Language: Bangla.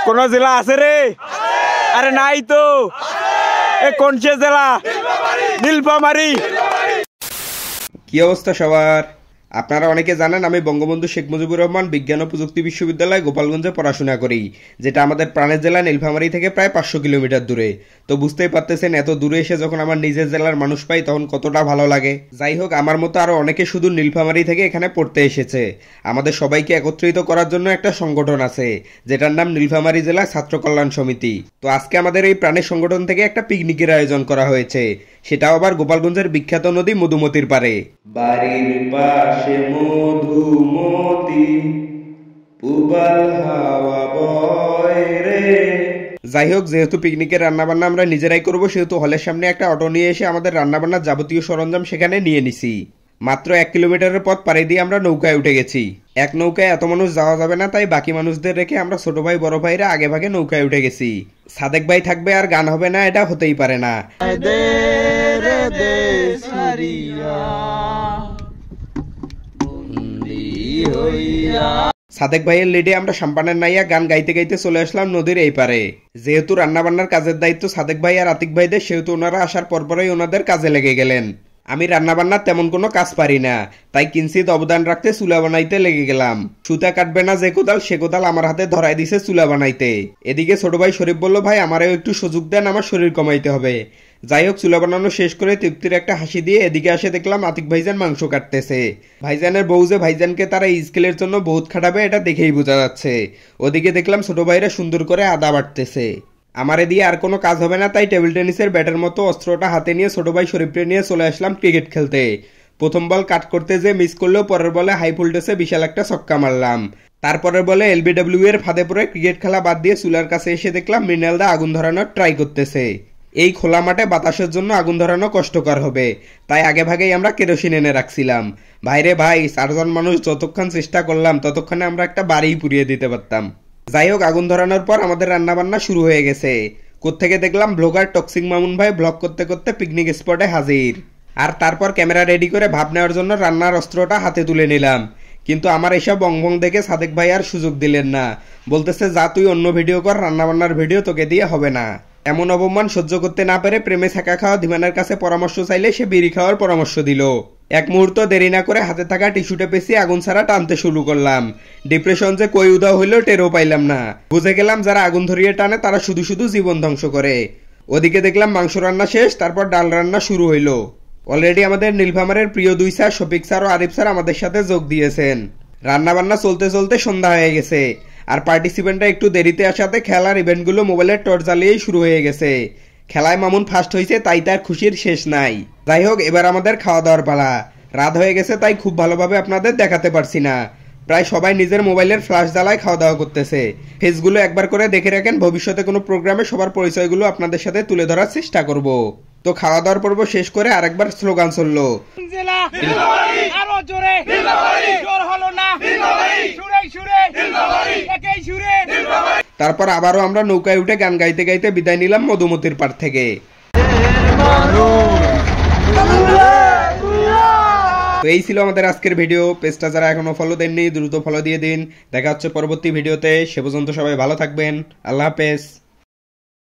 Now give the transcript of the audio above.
কোন জেলা আছে রে? আরে নাই তো। কোন সে জেলা? নীলফামারী। কি অবস্থা সবার? আপনারা অনেকে জানেন আমি বঙ্গবন্ধু শেখ মুজিবুর রহমান বিজ্ঞান ও প্রযুক্তি বিশ্ববিদ্যালয় গোপালগঞ্জে পড়াশোনা করি, যেটা আমাদের প্রাণের জেলা নীলফামারী থেকে প্রায় 500 কিলোমিটার দূরে। তো বুঝতেই পারতেছেন এত দূরে এসে যখন আমার নিজের জেলার মানুষ পাই তখন কতটা ভালো লাগে। যাই হোক, আমার মতো আরো অনেকে শুধু নীলফামারী থেকে এখানে পড়তে এসেছে। আমাদের সবাইকে একত্রিত করার জন্য একটা সংগঠন আছে যেটার নাম নীলফামারী জেলা ছাত্র কল্যাণ সমিতি। তো আজকে আমাদের এই প্রাণের সংগঠন থেকে একটা পিকনিকের আয়োজন করা হয়েছে, সেটাও আবার গোপালগঞ্জের বিখ্যাত নদী মধুমতির পারে। বাড়ির পাশে মধুমতি, পুবাল হাওয়া বয় রে। যাই হোক, যেহেতু পিকনিকের রান্নাবান্না আমরা নিজেরাই করবো, সেহেতু হলের সামনে একটা অটো নিয়ে এসে আমাদের রান্নাবান্নার যাবতীয় সরঞ্জাম সেখানে নিয়ে নিছি। মাত্র 1 কিলোমিটারের পথ পাড়ি দিয়ে আমরা নৌকায় উঠে গেছি। এক নৌকায় এত মানুষ যাওয়া যাবে না, তাই বাকি মানুষদের রেখে আমরা ছোট ভাই বড় ভাইরা আগে ভাগে নৌকায় উঠে গেছি। সাদেক ভাই থাকবে আর গান হবে না, এটা হতেই পারে না। সাদেক ভাইয়ের লিডে আমরা সাম্পানের নাইয়া গান গাইতে গাইতে চলে আসলাম নদীর এই পারে। যেহেতু রান্নাবান্নার কাজের দায়িত্ব সাদেক ভাই আর আতিক ভাইদের, সেহেতু ওনারা আসার পরপরই ওনাদের কাজে লেগে গেলেন। আমি রান্নাবান্নার তেমন কোনো কাজ পারি না, তাই কিঞ্চিত অবদান রাখতে চুলা বানাইতে লেগে গেলাম। সুতা কাটবে না যে কোদাল, সে কোদাল আমার হাতে ধরাই দিছে চুলা বানাইতে। এদিকে ছোট ভাই শরীফ বলল, ভাই আমারও একটু সুযোগ দেন, আমার শরীর কমাইতে হবে। যাই হোক, চুলা বানানো শেষ করে তৃপ্তির একটা হাসি দিয়ে এদিকে আসে দেখলাম আতিক ভাইজান মাংস কাটতেছে। ভাইজানের বউ যে ভাইজানকে তারা স্কেলের জন্য বহুত খাটাবে এটা দেখেই বোঝা যাচ্ছে। ওদিকে দেখলাম ছোট ভাইরা সুন্দর করে আদা বাটতেছে। আমারে দিয়ে আর কোনো কাজ হবে না, তাই টেবিল টেনিসের ব্যাটের মতো অস্ত্রটা হাতে নিয়ে ছোট ভাই শরীফকে নিয়ে চলে আসলাম ক্রিকেট খেলতে। প্রথম বল কাট করতে যে মিস করলেও পরের বলে হাই ভোল্টেজে বিশাল একটা ছক্কা মারলাম। তারপরের বলে এলবিডব্লিউ এর ফাঁদে পড়ে ক্রিকেট খেলা বাদ দিয়ে চুলার কাছে এসে দেখলাম মৃণালদা আগুন ধরানোর ট্রাই করতেছে। এই খোলা মাঠে বাতাসের জন্য আগুন ধরানো কষ্টকর হবে, তাই আগে ভাগেই আমরা কেরোসিন এনে রাখছিলাম। ভাইরে ভাই, 4 জন মানুষ যতক্ষণ চেষ্টা করলাম ততক্ষণে আমরা একটা বাড়িই পুড়িয়ে দিতে পারতাম। যাই হোক, আগুন ধরানোর পর আমাদের রান্নাবান্না শুরু হয়ে গেছে। কোত্থেকে দেখলাম ব্লগার টক্সিক মামুন ভাই ব্লগ করতে করতে পিকনিক স্পটে হাজির। আর তারপর ক্যামেরা রেডি করে ভাব নেওয়ার জন্য রান্নার অস্ত্রটা হাতে তুলে নিলাম। কিন্তু আমার এসব বংবং দেখে সাদেক ভাই আর সুযোগ দিলেন না, বলতেছে যা তুই অন্য ভিডিও কর, রান্নাবান্নার ভিডিও তোকে দিয়ে হবে না। এমন অপমান সহ্য করতে না পেরে প্রেমে ছাকা খাওয়া ধীমানের কাছে পরামর্শ চাইলে সে বিড়ি খাওয়ার পরামর্শ দিল। এক মুহূর্ত দেরি না করে হাতে থাকা টিস্যুটা পেঁচিয়ে আগুন ছাড়া টানতে শুরু করলাম। ডিপ্রেশন যে কই উদা হইলেও টেরও পাইলাম না। বুঝে গেলাম যারা আগুন ধরিয়ে টানে তারা শুধু শুধু জীবন ধ্বংস করে। ওদিকে দেখলাম মাংস রান্না শেষ, তারপর ডাল রান্না শুরু হইলো। অলরেডি আমাদের নীলফামারীর প্রিয় 2 স্যার শফিক স্যার ও আরিফ স্যার আমাদের সাথে যোগ দিয়েছেন। রান্না বান্না চলতে চলতে সন্ধ্যা হয়ে গেছে, আর পার্টিসিপেন্টরা একটু দেরিতে আসাতে খেলার ইভেন্টগুলো মোবাইলের টর্চ জ্বালিয়েই শুরু হয়ে গেছে। খেলায় মামুন ফার্স্ট হয়েছে, তাই তার খুশির শেষ নাই। যাই হোক, এবার আমাদের খাওয়া দাওয়ার পালা। রাত হয়ে গেছে, তাই খুব ভালোভাবে আপনাদের দেখাতে পারছি না। প্রায় সবাই নিজের মোবাইলের ফ্ল্যাশ জ্বালায় খাওয়া দাওয়া করতেছে। ফেসগুলো একবার করে দেখে রাখেন, ভবিষ্যতে কোনো প্রোগ্রামে সবার পরিচয়গুলো আপনাদের সাথে তুলে ধরার চেষ্টা করব। তো খাওয়া দাওয়ার পর্ব শেষ করে আরেকবার স্লোগান চললো, তারপর আবারও আমরা নৌকায় উঠে গান গাইতে গাইতে বিদায় নিলাম মধুমতির পাড় থেকে। তো এই ছিল আমাদের আজকের ভিডিও। পেজটা যারা এখনো ফলো দেননি দ্রুত ফলো দিয়ে দিন। দেখা হচ্ছে পরবর্তী ভিডিওতে, সে পর্যন্ত সবাই ভালো থাকবেন। আল্লাহ হাফেজ।